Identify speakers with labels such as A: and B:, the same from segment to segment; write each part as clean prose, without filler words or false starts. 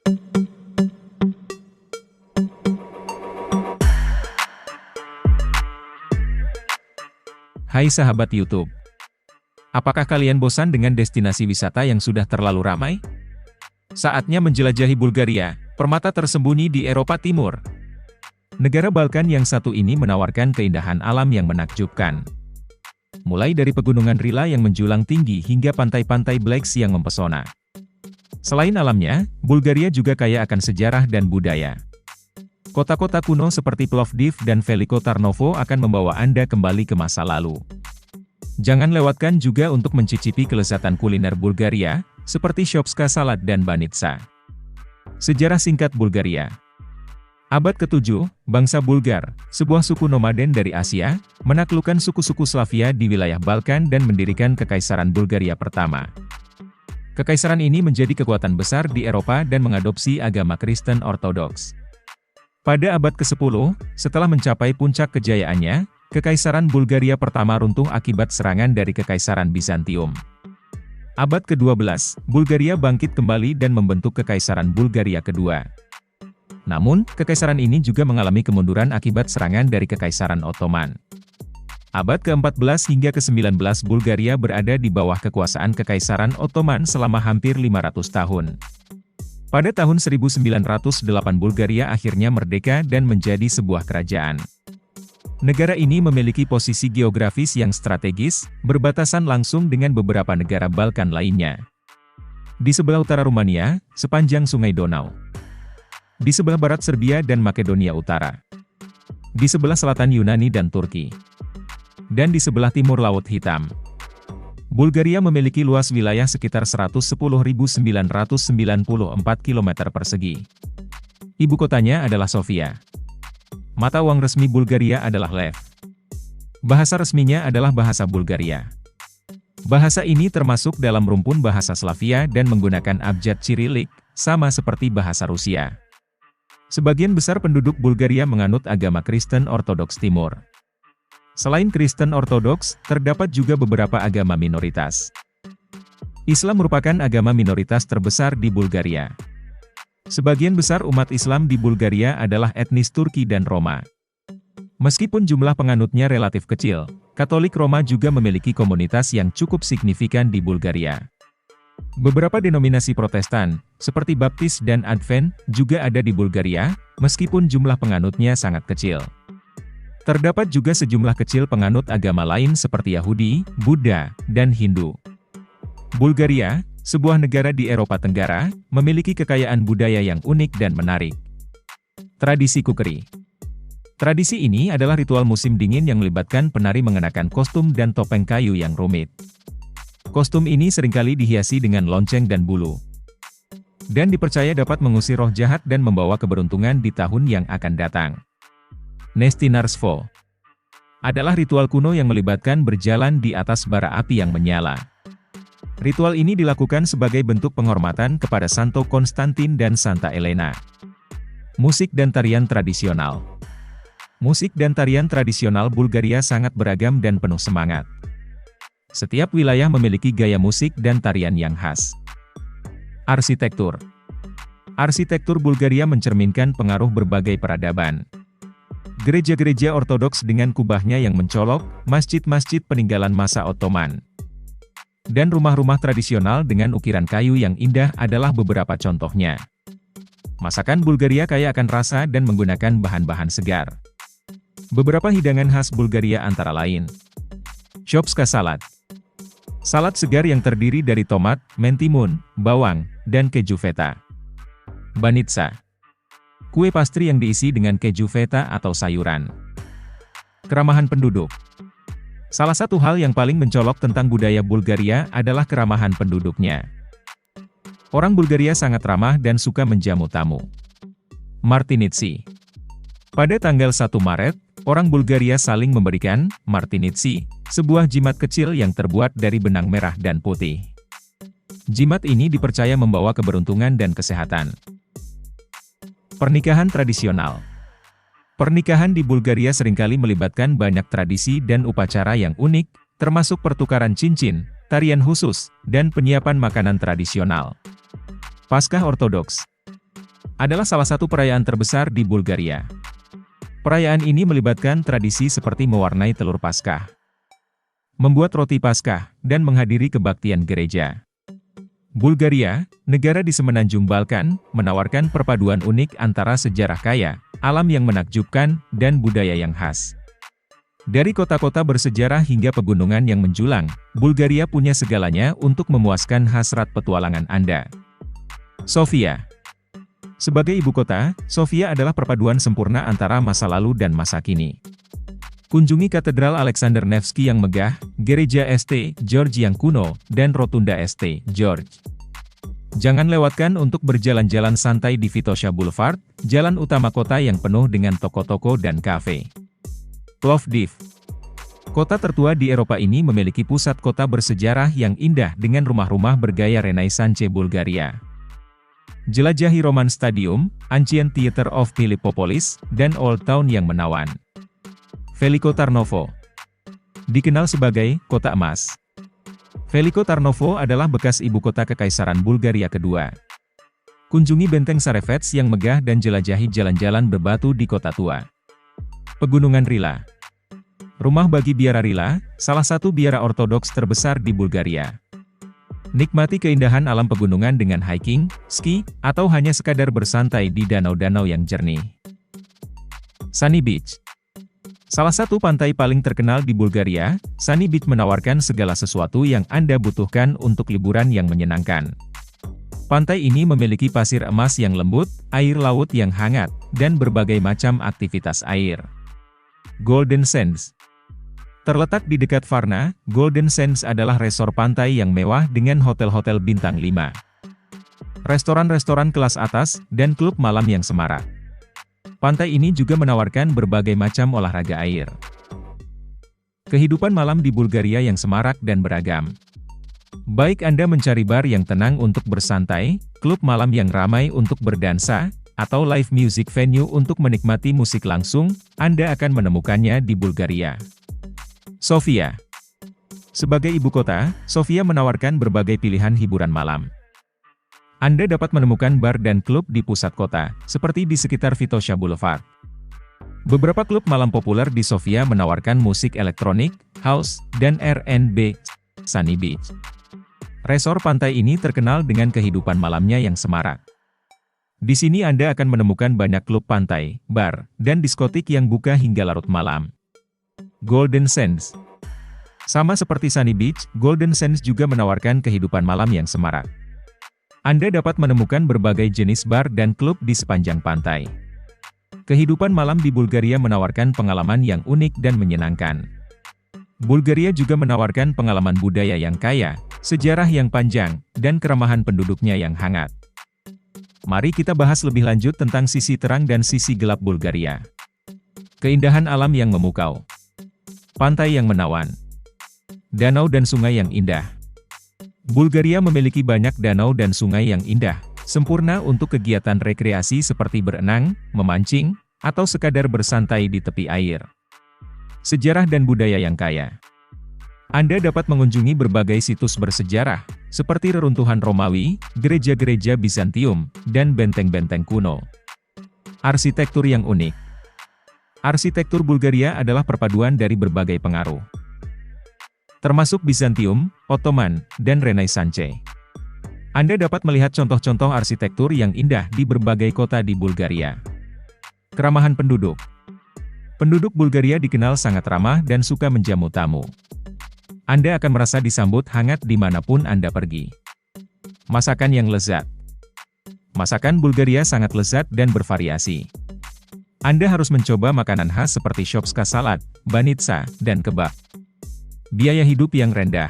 A: Hai sahabat YouTube. Apakah kalian bosan dengan destinasi wisata yang sudah terlalu ramai? Saatnya menjelajahi Bulgaria, permata tersembunyi di Eropa Timur. Negara Balkan yang satu ini menawarkan keindahan alam yang menakjubkan. Mulai dari pegunungan Rila yang menjulang tinggi hingga pantai-pantai Black Sea yang mempesona. Selain alamnya, Bulgaria juga kaya akan sejarah dan budaya. Kota-kota kuno seperti Plovdiv dan Veliko Tarnovo akan membawa Anda kembali ke masa lalu. Jangan lewatkan juga untuk mencicipi kelezatan kuliner Bulgaria, seperti Shopska Salad dan Banitsa. Sejarah singkat Bulgaria. Abad ke-7, bangsa Bulgar, sebuah suku nomaden dari Asia, menaklukkan suku-suku Slavia di wilayah Balkan dan mendirikan Kekaisaran Bulgaria pertama. Kekaisaran ini menjadi kekuatan besar di Eropa dan mengadopsi agama Kristen Ortodoks. Pada abad ke-10, setelah mencapai puncak kejayaannya, Kekaisaran Bulgaria pertama runtuh akibat serangan dari Kekaisaran Bizantium. Abad ke-12, Bulgaria bangkit kembali dan membentuk Kekaisaran Bulgaria kedua. Namun, kekaisaran ini juga mengalami kemunduran akibat serangan dari Kekaisaran Ottoman. Abad ke-14 hingga ke-19 Bulgaria berada di bawah kekuasaan Kekaisaran Ottoman selama hampir 500 tahun. Pada tahun 1908 Bulgaria akhirnya merdeka dan menjadi sebuah kerajaan. Negara ini memiliki posisi geografis yang strategis, berbatasan langsung dengan beberapa negara Balkan lainnya. Di sebelah utara Rumania, sepanjang Sungai Donau. Di sebelah barat Serbia dan Makedonia Utara. Di sebelah selatan Yunani dan Turki. Dan di sebelah timur Laut Hitam. Bulgaria memiliki luas wilayah sekitar 110.994 km persegi. Ibu kotanya adalah Sofia. Mata uang resmi Bulgaria adalah lev. Bahasa resminya adalah bahasa Bulgaria. Bahasa ini termasuk dalam rumpun bahasa Slavia dan menggunakan abjad Cyrillic, sama seperti bahasa Rusia. Sebagian besar penduduk Bulgaria menganut agama Kristen Ortodoks Timur. Selain Kristen Ortodoks, terdapat juga beberapa agama minoritas. Islam merupakan agama minoritas terbesar di Bulgaria. Sebagian besar umat Islam di Bulgaria adalah etnis Turki dan Roma. Meskipun jumlah penganutnya relatif kecil, Katolik Roma juga memiliki komunitas yang cukup signifikan di Bulgaria. Beberapa denominasi Protestan, seperti Baptis dan Advent, juga ada di Bulgaria, meskipun jumlah penganutnya sangat kecil. Terdapat juga sejumlah kecil penganut agama lain seperti Yahudi, Buddha, dan Hindu. Bulgaria, sebuah negara di Eropa Tenggara, memiliki kekayaan budaya yang unik dan menarik. Tradisi kukeri. Tradisi ini adalah ritual musim dingin yang melibatkan penari mengenakan kostum dan topeng kayu yang rumit. Kostum ini seringkali dihiasi dengan lonceng dan bulu. Dan dipercaya dapat mengusir roh jahat dan membawa keberuntungan di tahun yang akan datang. Nestinarstvo adalah ritual kuno yang melibatkan berjalan di atas bara api yang menyala. Ritual ini dilakukan sebagai bentuk penghormatan kepada Santo Konstantin dan Santa Elena. Musik dan tarian tradisional. Musik dan tarian tradisional Bulgaria sangat beragam dan penuh semangat. Setiap wilayah memiliki gaya musik dan tarian yang khas. Arsitektur. Arsitektur Bulgaria mencerminkan pengaruh berbagai peradaban. Gereja-gereja Ortodoks dengan kubahnya yang mencolok, masjid-masjid peninggalan masa Ottoman, dan rumah-rumah tradisional dengan ukiran kayu yang indah adalah beberapa contohnya. Masakan Bulgaria kaya akan rasa dan menggunakan bahan-bahan segar. Beberapa hidangan khas Bulgaria antara lain: Shopska Salad. Salad segar yang terdiri dari tomat, mentimun, bawang, dan keju feta. Banitsa. Kue pastry yang diisi dengan keju feta atau sayuran. Keramahan penduduk. Salah satu hal yang paling mencolok tentang budaya Bulgaria adalah keramahan penduduknya. Orang Bulgaria sangat ramah dan suka menjamu tamu. Martinitsi. Pada tanggal 1 Maret, orang Bulgaria saling memberikan martinitsi, sebuah jimat kecil yang terbuat dari benang merah dan putih. Jimat ini dipercaya membawa keberuntungan dan kesehatan. Pernikahan tradisional. Pernikahan di Bulgaria seringkali melibatkan banyak tradisi dan upacara yang unik, termasuk pertukaran cincin, tarian khusus, dan penyiapan makanan tradisional. Paskah Ortodoks. adalah salah satu perayaan terbesar di Bulgaria. Perayaan ini melibatkan tradisi seperti mewarnai telur Paskah, membuat roti Paskah, dan menghadiri kebaktian gereja. Bulgaria, negara di semenanjung Balkan, menawarkan perpaduan unik antara sejarah kaya, alam yang menakjubkan, dan budaya yang khas. Dari kota-kota bersejarah hingga pegunungan yang menjulang, Bulgaria punya segalanya untuk memuaskan hasrat petualangan Anda. Sofia. Sebagai ibu kota, Sofia adalah perpaduan sempurna antara masa lalu dan masa kini. Kunjungi Katedral Alexander Nevsky yang megah, Gereja St. George yang kuno, dan Rotunda St. George. Jangan lewatkan untuk berjalan-jalan santai di Vitosha Boulevard, jalan utama kota yang penuh dengan toko-toko dan kafe. Plovdiv. Kota tertua di Eropa ini memiliki pusat kota bersejarah yang indah dengan rumah-rumah bergaya Renaissance Bulgaria. Jelajahi Roman Stadium, Ancient Theatre of Philippopolis, dan Old Town yang menawan. Veliko Tarnovo. Dikenal sebagai Kota Emas. Veliko Tarnovo adalah bekas ibu kota Kekaisaran Bulgaria kedua. Kunjungi Benteng Sarevets yang megah dan jelajahi jalan-jalan berbatu di kota tua. Pegunungan Rila. Rumah bagi biara Rila, salah satu biara ortodoks terbesar di Bulgaria. Nikmati keindahan alam pegunungan dengan hiking, ski, atau hanya sekadar bersantai di danau-danau yang jernih. Sunny Beach. Salah satu pantai paling terkenal di Bulgaria, Sunny Beach menawarkan segala sesuatu yang Anda butuhkan untuk liburan yang menyenangkan. Pantai ini memiliki pasir emas yang lembut, air laut yang hangat, dan berbagai macam aktivitas air. Golden Sands. Terletak di dekat Varna, Golden Sands adalah resor pantai yang mewah dengan hotel-hotel bintang 5. Restoran-restoran kelas atas, dan klub malam yang semarak. Pantai ini juga menawarkan berbagai macam olahraga air. Kehidupan malam di Bulgaria yang semarak dan beragam. Baik Anda mencari bar yang tenang untuk bersantai, klub malam yang ramai untuk berdansa, atau live music venue untuk menikmati musik langsung, Anda akan menemukannya di Bulgaria. Sofia. Sebagai ibu kota, Sofia menawarkan berbagai pilihan hiburan malam. Anda dapat menemukan bar dan klub di pusat kota, seperti di sekitar Vitosha Boulevard. Beberapa klub malam populer di Sofia menawarkan musik elektronik, house, dan R&B. Sunny Beach. Resor pantai ini terkenal dengan kehidupan malamnya yang semarak. Di sini Anda akan menemukan banyak klub pantai, bar, dan diskotik yang buka hingga larut malam. Golden Sands. Sama seperti Sunny Beach, Golden Sands juga menawarkan kehidupan malam yang semarak. Anda dapat menemukan berbagai jenis bar dan klub di sepanjang pantai. Kehidupan malam di Bulgaria menawarkan pengalaman yang unik dan menyenangkan. Bulgaria juga menawarkan pengalaman budaya yang kaya, sejarah yang panjang, dan keramahan penduduknya yang hangat. Mari kita bahas lebih lanjut tentang sisi terang dan sisi gelap Bulgaria. Keindahan alam yang memukau. Pantai yang menawan. Danau dan sungai yang indah. Bulgaria memiliki banyak danau dan sungai yang indah, sempurna untuk kegiatan rekreasi seperti berenang, memancing, atau sekadar bersantai di tepi air. Sejarah dan budaya yang kaya. Anda dapat mengunjungi berbagai situs bersejarah, seperti reruntuhan Romawi, gereja-gereja Bizantium, dan benteng-benteng kuno. Arsitektur yang unik. Arsitektur Bulgaria adalah perpaduan dari berbagai pengaruh, termasuk Bizantium, Ottoman, dan Renaissance. Anda dapat melihat contoh-contoh arsitektur yang indah di berbagai kota di Bulgaria. Keramahan penduduk. Penduduk Bulgaria dikenal sangat ramah dan suka menjamu tamu. Anda akan merasa disambut hangat dimanapun Anda pergi. Masakan yang lezat. Masakan Bulgaria sangat lezat dan bervariasi. Anda harus mencoba makanan khas seperti shopska salad, banitsa, dan kebab. Biaya hidup yang rendah.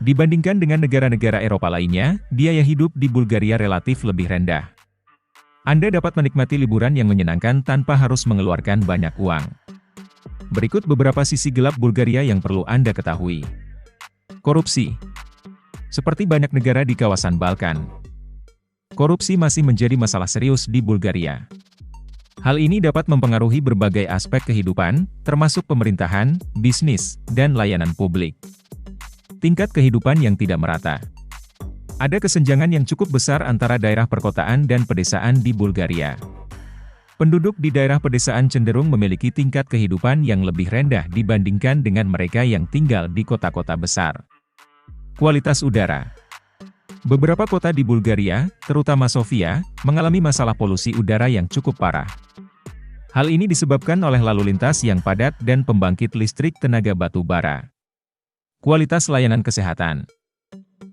A: Dibandingkan dengan negara-negara Eropa lainnya, biaya hidup di Bulgaria relatif lebih rendah. Anda dapat menikmati liburan yang menyenangkan tanpa harus mengeluarkan banyak uang. Berikut beberapa sisi gelap Bulgaria yang perlu Anda ketahui. Korupsi. Seperti banyak negara di kawasan Balkan, korupsi masih menjadi masalah serius di Bulgaria. Hal ini dapat mempengaruhi berbagai aspek kehidupan, termasuk pemerintahan, bisnis, dan layanan publik. Tingkat kehidupan yang tidak merata. Ada kesenjangan yang cukup besar antara daerah perkotaan dan pedesaan di Bulgaria. Penduduk di daerah pedesaan cenderung memiliki tingkat kehidupan yang lebih rendah dibandingkan dengan mereka yang tinggal di kota-kota besar. Kualitas udara. Beberapa kota di Bulgaria, terutama Sofia, mengalami masalah polusi udara yang cukup parah. Hal ini disebabkan oleh lalu lintas yang padat dan pembangkit listrik tenaga batu bara. Kualitas layanan kesehatan.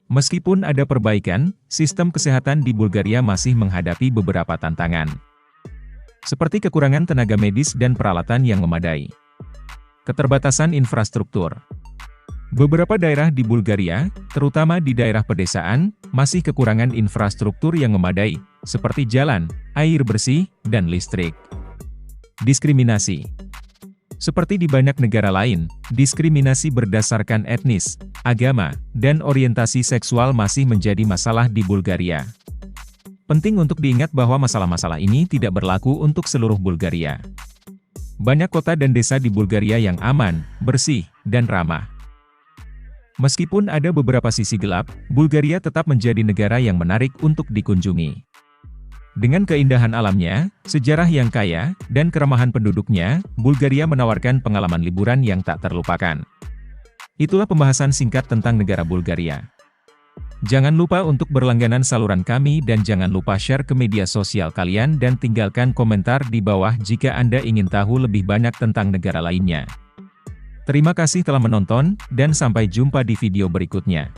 A: Meskipun ada perbaikan, sistem kesehatan di Bulgaria masih menghadapi beberapa tantangan, seperti kekurangan tenaga medis dan peralatan yang memadai. Keterbatasan infrastruktur. Beberapa daerah di Bulgaria, terutama di daerah pedesaan, masih kekurangan infrastruktur yang memadai, seperti jalan, air bersih, dan listrik. Diskriminasi. Seperti di banyak negara lain, diskriminasi berdasarkan etnis, agama, dan orientasi seksual masih menjadi masalah di Bulgaria. Penting untuk diingat bahwa masalah-masalah ini tidak berlaku untuk seluruh Bulgaria. Banyak kota dan desa di Bulgaria yang aman, bersih, dan ramah. Meskipun ada beberapa sisi gelap, Bulgaria tetap menjadi negara yang menarik untuk dikunjungi. Dengan keindahan alamnya, sejarah yang kaya, dan keramahan penduduknya, Bulgaria menawarkan pengalaman liburan yang tak terlupakan. Itulah pembahasan singkat tentang negara Bulgaria. Jangan lupa untuk berlangganan saluran kami dan jangan lupa share ke media sosial kalian dan tinggalkan komentar di bawah jika Anda ingin tahu lebih banyak tentang negara lainnya. Terima kasih telah menonton, dan sampai jumpa di video berikutnya.